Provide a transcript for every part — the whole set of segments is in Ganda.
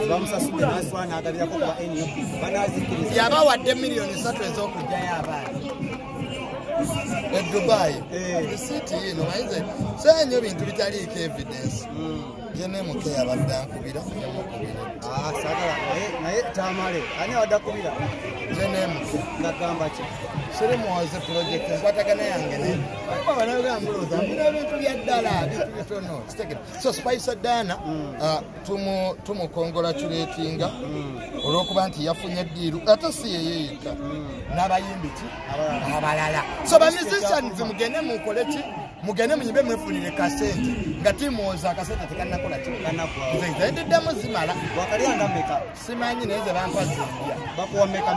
bamusasudde n'aswana agabirako kuba NUP banazikiriza yabawadde miliyoni 3 ez'okujjayo abaana e Dubai receipt yino mayize senyo bintu bitaliiko evidence Gen Muhoozi yabadde ankubira sagala naye Tamale ani awadde akubira Gen Muhoozi ngagamba ki siri muwaze project enkwatagana yange ne banagambulooza mbina bintu bya ddala bintu bitono kitegera so Spice Dana tumukongolatuletinga olw'okuba nti yafunye eddiiru ate si yeyeeyika n'abayimbi ki abalala so bamusicians mugende mukole ki mugende munyimbe mwefunire kasente nga timuwoza akasente tekanakola kiddemu zimala wakalyanga meka simanyi naye ze bampa zimbya bakuwa meka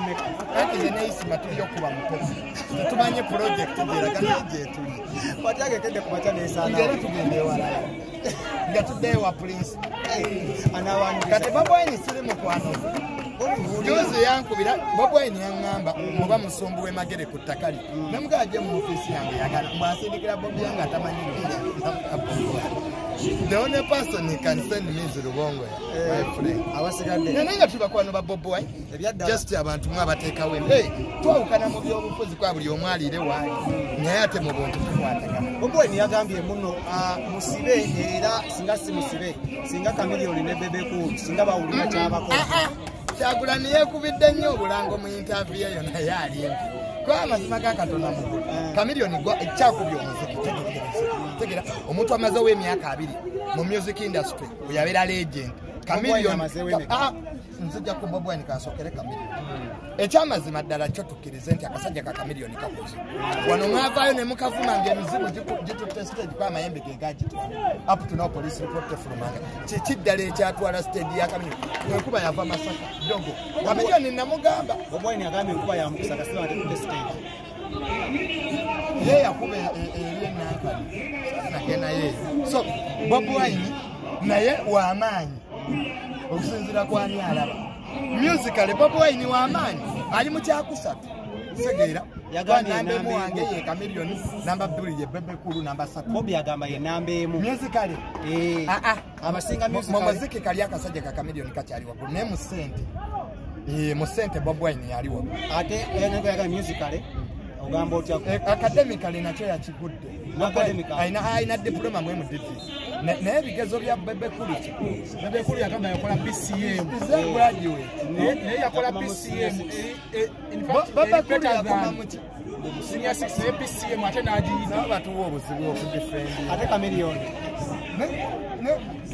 ati ze neisima tuli okuba mutozi tetumanye project gyeragana gyetuli batyagekedde ku makya neesaana ngeri tugende ewalala nga tuddeyo wa prince anawandiika kati Bobi Wine siri mukwano Jozi yankubira Bobi Wine yaŋŋamba muba musumbu w'emagere ku ttaka lye namugaa ajje mu ofiisi yange yagala mbwasindikira Bobi yange atamanyi the only person he can send me is Rubongo my friend abasigadde naye nga tubakwano ba Bobi Wine just abantu mwe abateekawo twawukana mu byobufuzi kwa buli omu aliire waali naye ate mu buntu tukwatagana Bobi Wine yagambye muno musibe era singa si musibe singa Kamiliyoni ne Bebekulu singa bawulira kyabakola Kyagulanyi yeekubidde nnyo obulango mu interview eyo naye alimbi kuba amazima ga Katonda mukulu Kamiliyoni kyakubya omuziki tegera omuntu amazewo emyaka 2 mu music industry oyabeera legend Kamiliyoni nzija ku Bobi Wine kasookere Kamiliyoni ekyamazima ddala kyo tukkirize nti akasajja ka Kamiliyoni kakoze wano mwavaayo ne mukavuma ng'emizimu gitutte stage kwa amayembe ge gagitwala up to now police report tefulumanga kikiddala ekyatwala stage ya Kamiliyoni enkuba yava Masaka dogo Kamiliyoni namugamba Bobi Wine yagambye enkuba yamukisa kasima atutte stage ye yakuba eri enankani nagenda ye so Bobi Wine naye w'amaanyi okusinziira ku ani alaba musically Bobi Wine w'amaanyi ali mu kyakusatu segeera yagambye namba wange ye Kamiliyoni namba 2 ye Bebekulu namba 3 Bobi yagamba ye namba emu musically abasinga mu muziki kali akasajja ka Kamiliyoni kakyali waggulu naye mu ssente mu ssente Bobi Wine yali waggulu ate yagamba musically ogamba otya academically nakyo yakigudde ayina diploma mu MDD naye ebigezo bya Bebekulu Bebekulu yagamba yakola BCM graduate naye yakola BCM Bebekulu yakoma muki senior 6 BCM ate n'agiyiga batuwa obuzibu okudefendi ate Kamiliyoni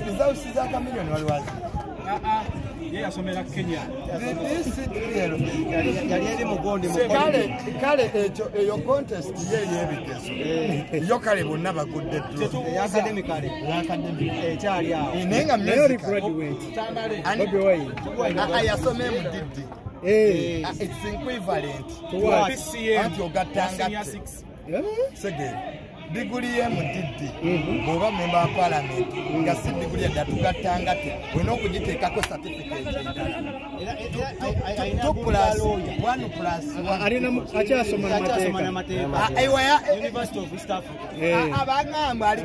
results za Kamiliyoni waliwazi ye yasomera Kenya yali eri mugondi kale ekyo eyo contest ye yebigezo yo kale bonna bagudde academically ekyali awo naye nga yasomeye mu Diddi it's equivalent anti ogattanga segere diguli ye mu Diddi bw'oba member wa parliament nga si diguli yadda tugattanga te olina okugiteekako certificate akyasoma n'amateeka abagamba ali